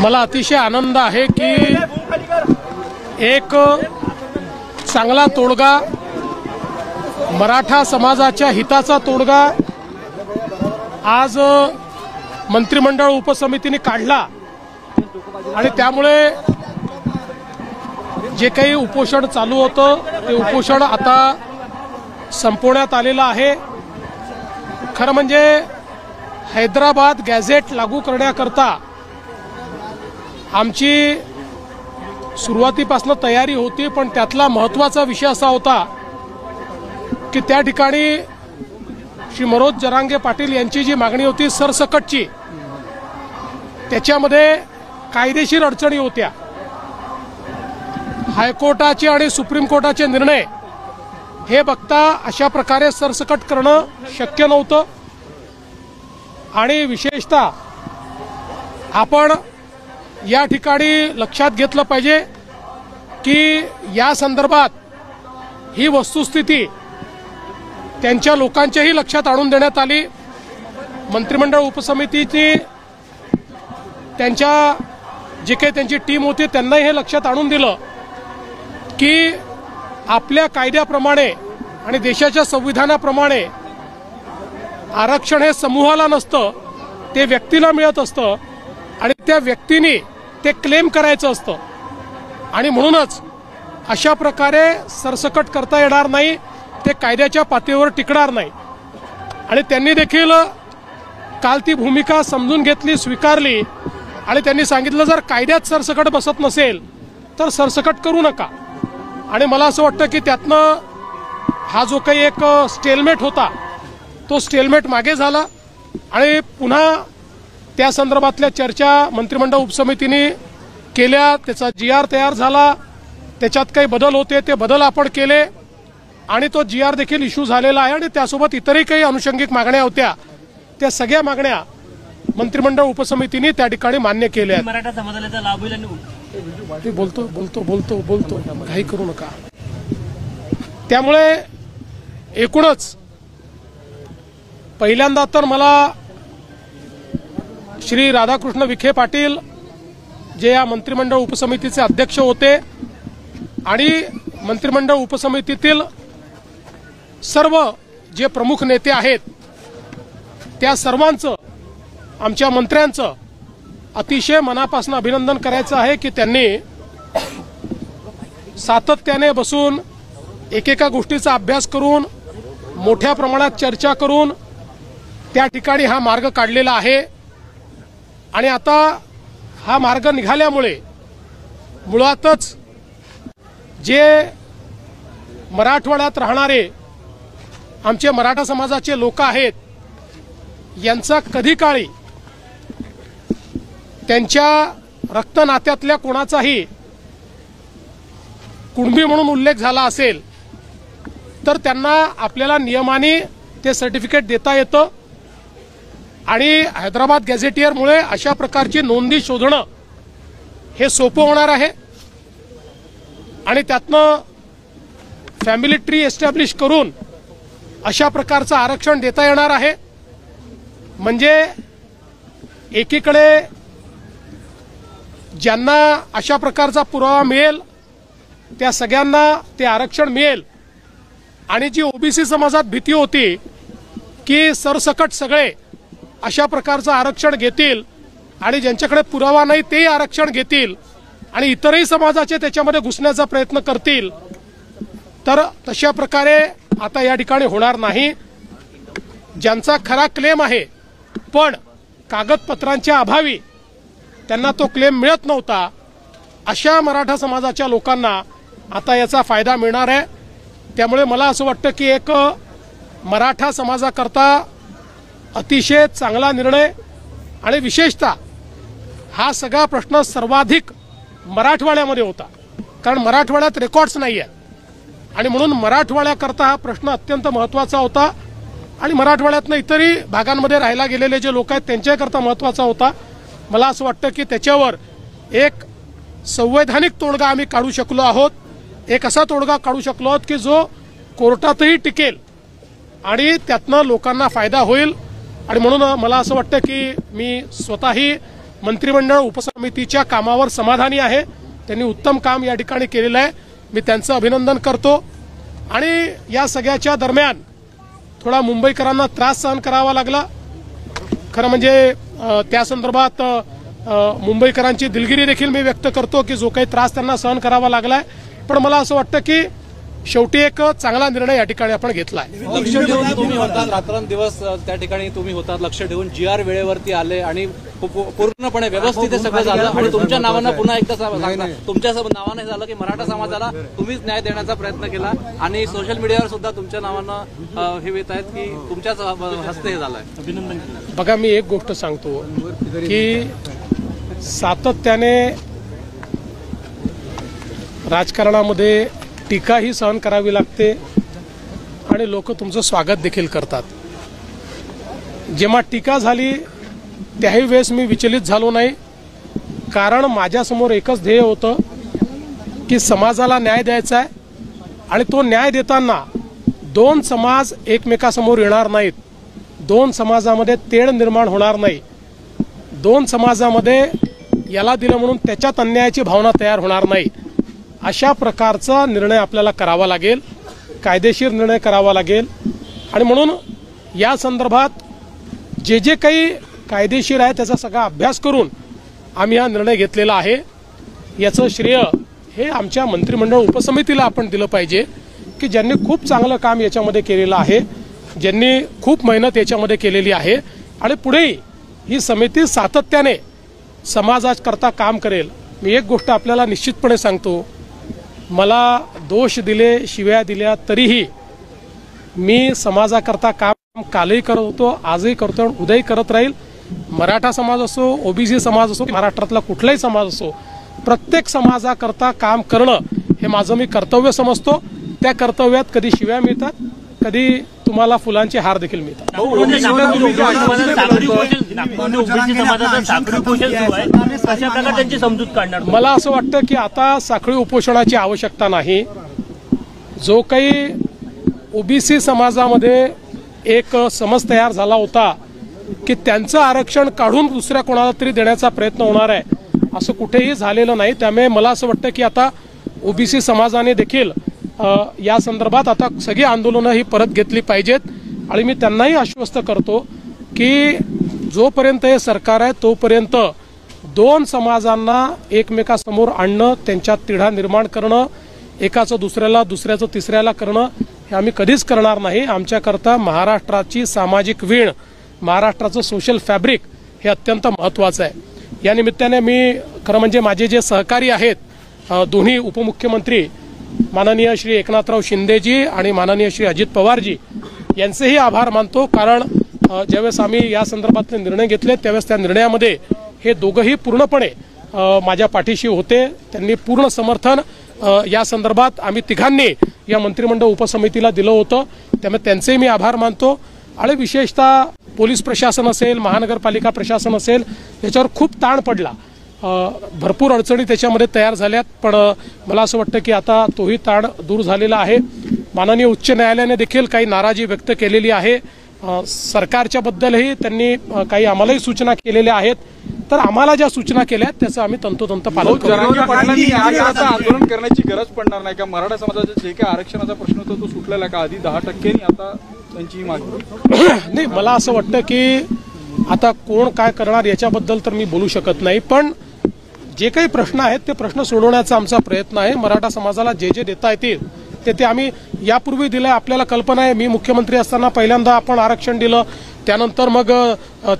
मला अतिशय आनंद आहे की एक चांगला तोडगा मराठा समाजाच्या हिताचा तोडगा आज मंत्रिमंडळ उपसमितीने काढला आणि त्यामुळे जे काही उपोषण चालू होतं ते उपोषण आता संपवण्यात आलेलं आहे। खरं म्हणजे हैदराबाद गॅझेट लागू करण्याकरता आमची सुरुवातीपासून तयारी होती, पण त्यातला महत्त्वाचा विषय असा होता की त्या ठिकाणी श्री मनोज जरांगे पाटील यांची जी मागणी होती सरसकटची, त्याच्यामध्ये कायदेशीर अडचणी होत्या। हायकोर्टाचे आणि सुप्रीम कोर्टाचे निर्णय हे बघता अशा प्रकारे सरसकट करणं शक्य नव्हतं आणि विशेषतः आपण या ठिकाणी लक्षात घेतलं पाहिजे की या संदर्भात ही वस्तुस्थिती त्यांच्या लोकांच्याही लक्षात आणून देण्यात आली। मंत्रिमंडळ उपसमितीची त्यांच्या जे काही त्यांची टीम होती त्यांनाही हे लक्षात आणून दिलं की आपल्या कायद्याप्रमाणे आणि देशाच्या संविधानाप्रमाणे आरक्षण हे समूहाला नसतं, ते व्यक्तीला मिळत असतं आणि त्या व्यक्तीने ते क्लेम करायचं असतं आणि म्हणूनच अशा प्रकारे सरसकट करता येणार नाही, ते कायद्याच्या पातळीवर टिकणार नाही। आणि त्यांनी देखील काल ती भूमिका समजून घेतली, स्वीकारली आणि त्यांनी सांगितलं जर कायद्यात सरसकट बसत नसेल तर सरसकट करू नका। आणि मला असं वाटतं की त्यातनं हा जो काही एक स्टेलमेट होता तो स्टेलमेट मागे झाला आणि पुन्हा त्या संदर्भातल्या चर्चा मंत्रिमंडळ उपसमितीने केल्या, त्याचा GR तयार झाला, त्याच्यात काही बदल होते ते बदल आपण केले आणि तो GR देखील इश्यू झालेला आहे आणि त्यासोबत इतरही काही अनुषंगिक मागण्या होत्या, त्या सगळ्या मागण्या मंत्रिमंडळ उपसमितीने त्या ठिकाणी मान्य केल्या। मराठा समाजाला लाभ होईल। बोलतो बोलतो बोलतो बोलतो घाई करू नका। त्यामुळे एकूणच पहिल्यांदा तर मला श्री राधाकृष्ण विखे पाटील जे या मंत्रिमंडळ उपसमितीचे अध्यक्ष होते आणि मंत्रिमंडळ उपसमितीतील सर्व जे प्रमुख नेते आहेत त्या सर्वांचं, आमच्या मंत्र्यांचं अतिशय मनापासून अभिनंदन करायचं आहे की त्यांनी सातत्याने बसून एकेका गोष्टीचा अभ्यास करून मोठ्या प्रमाणात चर्चा करून त्या ठिकाणी हा मार्ग काढलेला आहे। आणि आता हा मार्ग निघाल्यामुळे मुळातच जे मराठवाड्यात राहणारे आमचे मराठा समाजाचे लोक आहेत यांचा कधी काळी त्यांच्या रक्तनात्यातल्या कोणाचाही कुणबी म्हणून उल्लेख झाला असेल तर त्यांना आपल्याला नियमाने ते सर्टिफिकेट देता येतं आणि हैदराबाद गॅझेटियरमुळे अशा प्रकारची नोंदी शोधणं हे सोपं होणार आहे आणि त्यातनं फॅमिली ट्री एस्टॅब्लिश करून अशा प्रकारचं आरक्षण देता येणार आहे। म्हणजे एकीकडे ज्यांना अशा प्रकारचा पुरावा मिळेल त्या सगळ्यांना ते आरक्षण मिळेल आणि जी ओबीसी समाजात भीती होती की सरसकट सगळे अशा प्रकारचं आरक्षण घेतील आणि ज्यांच्याकडे पुरावा नाही तेही आरक्षण घेतील आणि इतरही समाजाचे त्याच्यामध्ये घुसण्याचा प्रयत्न करतील, तर तशा प्रकारे आता या ठिकाणी होणार नाही। ज्यांचा खरा क्लेम आहे पण कागदपत्रांच्या अभावी त्यांना तो क्लेम मिळत नव्हता, अशा मराठा समाजाच्या लोकांना आता याचा फायदा मिळणार आहे। त्यामुळे मला असं वाटतं की एक मराठा समाजाकरता अतिशय चांगला निर्णय आणि विशेषतः हा सगळा प्रश्न सर्वाधिक मराठवाड्यामध्ये होता, कारण मराठवाड्यात रेकॉर्ड्स नाही आहेत आणि म्हणून मराठवाड्याकरता हा प्रश्न अत्यंत महत्त्वाचा होता आणि मराठवाड्यातनं इतरही भागांमध्ये राहायला गेलेले जे लोक आहेत त्यांच्याकरता महत्त्वाचा होता। मला असं वाटतं की त्याच्यावर एक संवैधानिक तोडगा आम्ही काढू शकलो आहोत, एक असा तोडगा काढू शकलो आहोत की जो कोर्टातही टिकेल आणि त्यातनं लोकांना फायदा होईल। आणि म्हणून मला असं वाटतं की मी स्वतःही मंत्रिमंडळ उपसमितीच्या कामावर समाधानी आहे। त्यांनी उत्तम काम या ठिकाणी केलेलं आहे, मी त्यांचं अभिनंदन करतो। आणि या सगळ्याच्या दरम्यान थोडा मुंबईकरांना त्रास सहन करावा लागला। खरं म्हणजे त्या संदर्भात मुंबईकरांची दिलगिरी देखील मी व्यक्त करतो की जो काही त्रास त्यांना सहन करावा लागलाय, पण मला असं वाटतं की शेवटी एक चांगला निर्णय या ठिकाणी आपण घेतलाय। लक्ष ठेवून तुम्ही होतात, रात्रंदिवस त्या ठिकाणी तुम्ही होतात, लक्ष ठेवून GR वेळेवरती आले आणि पूर्णपणे व्यवस्थित सगळं झालं आणि तुमच्या नावानं पुन्हा एकदा सांगता, तुमच्या नावाने झालं की मराठा समाजाला तुम्हीच न्याय देण्याचा प्रयत्न केला आणि सोशल मीडियावर सुद्धा तुमच्या नावानं हे येत आहेत की तुमच्याच हस्ते हे झालंय, अभिनंदन। बघा, मी एक गोष्ट सांगतो की सातत्याने राजकारणामध्ये टीका ही सहन करावी लागते आणि लोक तुमचं स्वागत देखील करतात। जेव्हा टीका झाली त्याही वेळेस मी विचलित झालो नाही, कारण माझ्यासमोर एकच ध्येय होतं की समाजाला न्याय द्यायचा आहे आणि तो न्याय देताना दोन समाज एकमेकासमोर येणार नाहीत, दोन समाजामध्ये तेढ निर्माण होणार नाही, दोन समाजामध्ये याला दिलं म्हणून त्याच्यात अन्यायाची भावना तयार होणार नाही। अशा प्रकारचा निर्णय आपल्याला करावा लागेल, कायदेशीर निर्णय करावा लागेल आणि म्हणून या संदर्भात जे जे काही कायदेशीर आहे त्याचा सगळा अभ्यास करून आम्ही हा निर्णय घेतलेला आहे। याचं श्रेय हे आमच्या मंत्रिमंडळ उपसमितीला आपण दिलं पाहिजे की ज्यांनी खूप चांगलं काम याच्यामध्ये केलेलं आहे, ज्यांनी खूप मेहनत याच्यामध्ये केलेली आहे आणि पुढेही ही समिती सातत्याने समाजाकरता काम करेल। मी एक गोष्ट आपल्याला निश्चितपणे सांगतो, मला दोष दिले, शिव्या दिल्या तरीही मी समाजाकरता काम कालही करत होतो, आजही करतो आणि उद्याही करत राहील। मराठा समाज असो, ओबीसी समाज असो, महाराष्ट्रातला कुठलाही समाज असो, प्रत्येक समाजाकरता काम करणं हे माझं मी कर्तव्य समजतो। त्या कर्तव्यात कधी शिव्या मिळतात, कधी तुम्हाला फुलांचे हार देखील मिळतात। मला असं वाटतं की आता साखळी उपोषणाची आवश्यकता नाही। जो काही ओबीसी समाजामध्ये एक समज तयार झाला होता की त्यांचं आरक्षण काढून दुसऱ्या कोणाला तरी देण्याचा प्रयत्न होणार आहे, असं कुठेही झालेलं नाही। त्यामुळे मला असं वाटतं की आता ओबीसी समाजाने देखील या संदर्भात आता सगळी आंदोलनं ही परत घेतली पाहिजेत आणि मी त्यांनाही आश्वस्त करतो की जोपर्यंत हे सरकार आहे तोपर्यंत दोन समाजांना एकमेकासमोर आणणं, त्यांच्यात तिढा निर्माण करणं, एकाचं दुसऱ्याला, दुसऱ्याचं तिसऱ्याला करणं हे आम्ही कधीच करणार नाही। आमच्याकरता महाराष्ट्राची सामाजिक वीण, महाराष्ट्राचं सोशल फॅब्रिक हे अत्यंत महत्त्वाचं आहे। या निमित्ताने मी खरं म्हणजे माझे जे सहकारी आहेत दोन्ही उपमुख्यमंत्री माननीय श्री एकनाथराव शिंदेजी आणि माननीय श्री अजित पवारजी यांचेही आभार मानतो, कारण ज्यावेळेस आम्ही या संदर्भातले निर्णय घेतले त्यावेळेस त्या निर्णयामध्ये हे दोघंही पूर्णपणे माझ्या पाठीशी होते। त्यांनी पूर्ण समर्थन या संदर्भात आम्ही तिघांनी या मंत्रिमंडळ उपसमितीला दिलं होतं, त्यामुळे त्यांचेही मी आभार मानतो। आणि विशेषतः पोलीस प्रशासन असेल, महानगरपालिका प्रशासन असेल, याच्यावर खूप ताण पडला, भरपूर अडचणी त्याच्यामध्ये तयार झाल्यात, पण मला असं वाटतं की आता तोही ताण दूर झालेला आहे। माननीय उच्च न्यायालयाने देखील काही नाराजी व्यक्त केलेली आहे, सरकारच्या बद्दलही त्यांनी काही आम्हालाही सूचना केलेल्या आहेत, तर आम्हाला ज्या सूचना केल्या त्याचं आम्ही तंतोतंत पालन करू। आंदोलन करण्याची गरज पडणार नाही का? मराठा समाजाचा जे काही आरक्षणाचा प्रश्न होता तो सुटलेला का? आधी 10% आता त्यांची मागणी नाही, मला असं वाटतं की आता कोण काय करणार याच्याबद्दल तर मी बोलू शकत नाही, पण जे काही प्रश्न आहेत ते प्रश्न सोडवण्याचा आमचा प्रयत्न आहे। मराठा समाजाला जे जे देता येतील ते आम्ही यापूर्वी दिलंय। आपल्याला कल्पना आहे, मी मुख्यमंत्री असताना पहिल्यांदा आपण आरक्षण दिलं, त्यानंतर मग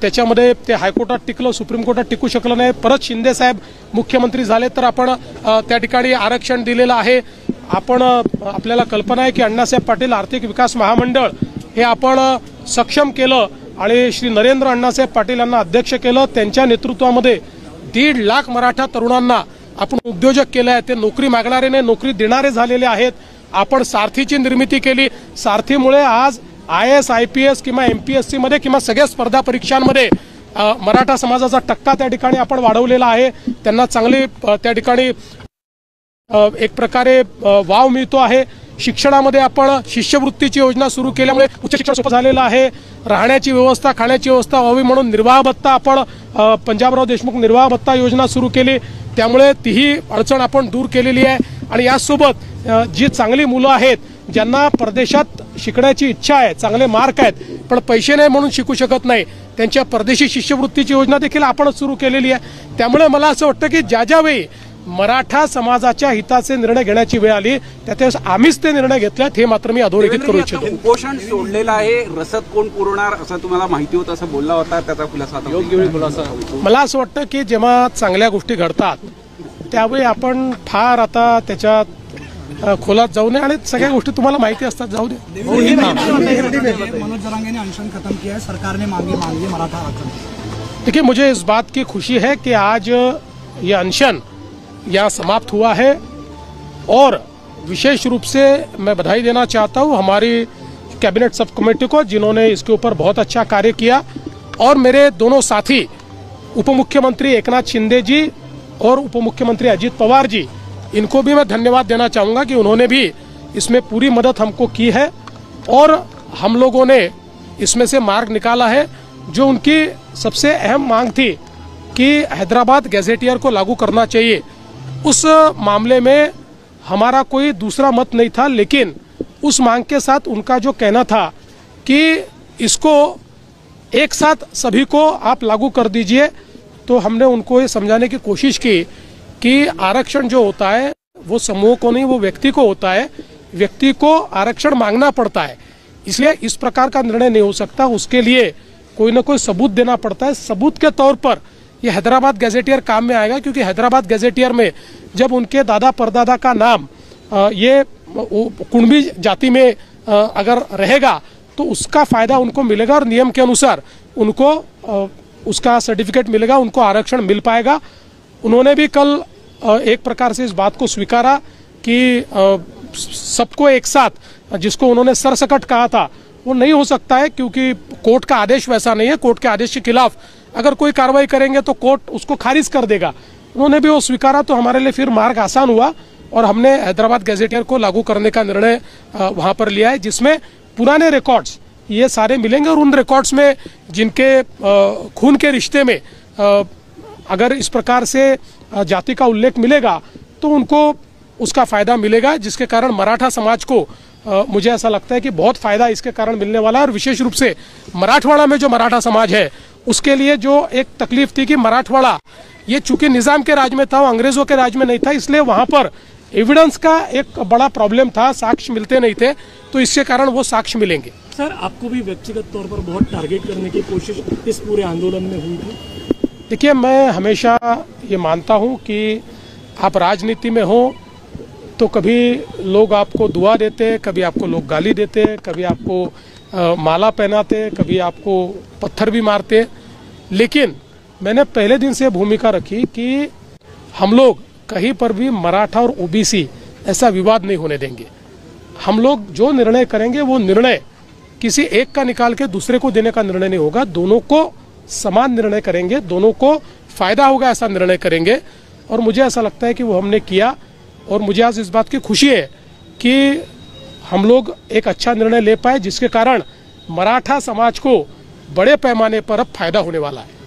त्याच्यामध्ये ते हायकोर्टात टिकलं, सुप्रीम कोर्टात टिकू शकलं नाही, परत शिंदे साहेब मुख्यमंत्री झाले तर आपण त्या ठिकाणी आरक्षण दिलेलं आहे। आपण आपल्याला कल्पना आहे की अण्णासाहेब पाटील आर्थिक विकास महामंडळ हे आपण सक्षम केलं आणि श्री नरेंद्र अण्णासाहेब पाटील यांना अध्यक्ष केलं, त्यांच्या नेतृत्वामध्ये 1.5 लाख मराठा तरुणांना आपण उद्योजक केले आहे, ते नोकरी मागणारे नाही नोकरी देणारे झालेले आहेत। आपण सारथीची निर्मिती केली, सारथीमुळे आज IAS IPS किंवा MPSC मध्ये किंवा सगळ्या स्पर्धा परीक्षांमध्ये मराठा समाजाचा टक्का त्या ठिकाणी आपण वाढवलेला आहे, त्यांना चांगली त्या ठिकाणी एक प्रकारे वाव मिळतो आहे। शिक्षणामध्ये आपण शिष्यवृत्तीची योजना सुरू केल्यामुळे उच्च शिक्षण सोपं झालेलं आहे. राहण्याची व्यवस्था, खाण्याची व्यवस्था व्हावी म्हणून निर्वाह भत्ता आपण पंजाबराव देशमुख निर्वाह भत्ता योजना सुरू केली, त्यामुळे तीही अडचण आपण दूर केलेली आहे. आणि यासोबत जी चांगली मुलं आहेत, ज्यांना परदेशात शिकण्याची इच्छा आहे, चांगले मार्क आहेत, पण पैसे नाही म्हणून शिकू शकत नाही, त्यांच्या परदेशी शिष्यवृत्तीची योजना देखील आपणच सुरू केलेली आहे. त्यामुळे मला असं वाटतं की ज्या वेळी मराठा समाजाच्या हिताचे निर्णय घेण्याची वेळ आली त्यावेळेस आम्हीच ते निर्णय घेतलेत, हे मात्र मी अधोरेखित करू इच्छितो. उपोषण सोडलेलं आहे, रसद कोण पुरवणार असं तुम्हाला माहिती होतं असं बोलला होता, त्याचा खुलासा आता योग्य वेळी खुलासा. मला असं वाटतं की जेव्हा चांगल्या गोष्टी घडतात त्यावेळी आपण फार आता त्याच्यात खोलात जाऊ नये, आणि सगळ्या गोष्टी तुम्हाला माहिती असतात, जाऊ दे. मनोज जरांगे ने अनशन खत्म किया है, सरकार ने मांगी मराठा आरक्षण. देखिए, मुझे इस बात की खुशी है कि आज ये अनशन यहाँ समाप्त हुआ है, और विशेष रूप से मैं बधाई देना चाहता हूँ हमारी कैबिनेट सब कमेटी को, जिन्होंने इसके ऊपर बहुत अच्छा कार्य किया, और मेरे दोनों साथी उप मुख्यमंत्री एकनाथ शिंदे जी और उप मुख्यमंत्री अजित पवार जी, इनको भी मैं धन्यवाद देना चाहूँगा कि उन्होंने भी इसमें पूरी मदद हमको की है, और हम लोगों ने इसमें से मार्ग निकाला है. जो उनकी सबसे अहम मांग थी कि हैदराबाद गैजेटियर को लागू करना चाहिए, उस मामले में हमारा कोई दूसरा मत नहीं था, लेकिन उस मांग के साथ उनका जो कहना था कि इसको एक साथ सभी को आप लागू कर दीजिए, तो हमने उनको ये समझाने की कोशिश की कि आरक्षण जो होता है वो समूह को नहीं, वो व्यक्ति को होता है. व्यक्ति को आरक्षण मांगना पड़ता है, इसलिए इस प्रकार का निर्णय नहीं हो सकता. उसके लिए कोई ना कोई सबूत देना पड़ता है. सबूत के तौर पर ये हैदराबाद गैजेटियर काम में आएगा, क्योंकि हैदराबाद गैजेटियर में जब उनके दादा परदादा का नाम ये कुणबी जाति में अगर रहेगा तो उसका फायदा उनको मिलेगा, और नियम के अनुसार उनको उसका सर्टिफिकेट मिलेगा, उनको आरक्षण मिल पाएगा. उन्होंने भी कल एक प्रकार से इस बात को स्वीकारा कि सबको एक साथ, जिसको उन्होंने सरसकट कहा था, वो नहीं हो सकता है, क्योंकि कोर्ट का आदेश वैसा नहीं है. कोर्ट के आदेश के खिलाफ अगर कोई कार्रवाई करेंगे तो कोर्ट उसको खारिज कर देगा. उन्होंने भी वो स्वीकारा, तो हमारे लिए फिर मार्ग आसान हुआ, और हमने हैदराबाद गैजेटियर को लागू करने का निर्णय वहां पर लिया है, जिसमें पुराने रिकॉर्ड्स ये सारे मिलेंगे, और उन रिकॉर्ड्स में जिनके खून के रिश्ते में अगर इस प्रकार से जाति का उल्लेख मिलेगा तो उनको उसका फायदा मिलेगा, जिसके कारण मराठा समाज को मुझे ऐसा लगता है कि बहुत फायदा इसके कारण मिलने वाला है. और विशेष रूप से मराठवाड़ा में जो मराठा समाज है उसके लिए जो एक तकलीफ थी कि मराठवाड़ा ये चूंकि निजाम के राज में था, वो अंग्रेजों के राज में नहीं था, इसलिए वहां पर एविडेंस का एक बड़ा प्रॉब्लम था, साक्ष्य मिलते नहीं थे, तो इसके कारण वो साक्ष्य मिलेंगे. सर, आपको भी व्यक्तिगत तौर पर बहुत टारगेट करने की कोशिश इस पूरे आंदोलन में हुई थी? देखिए, मैं हमेशा ये मानता हूँ कि आप राजनीति में हो तो कभी लोग आपको दुआ देते, कभी आपको लोग गाली देते, कभी आपको माला पहनाते, कभी आपको पत्थर भी मारते, लेकिन मैंने पहले दिन से भूमिका रखी कि हम लोग कहीं पर भी मराठा और ओबीसी ऐसा विवाद नहीं होने देंगे. हम लोग जो निर्णय करेंगे वो निर्णय किसी एक का निकाल के दूसरे को देने का निर्णय नहीं होगा, दोनों को समान निर्णय करेंगे, दोनों को फायदा होगा ऐसा निर्णय करेंगे. और मुझे ऐसा लगता है कि वो हमने किया, और मुझे आज इस बात की खुशी है कि हम लोग एक अच्छा निर्णय ले पाए, जिसके कारण मराठा समाज को बड़े पैमाने पर अब फायदा होने वाला है.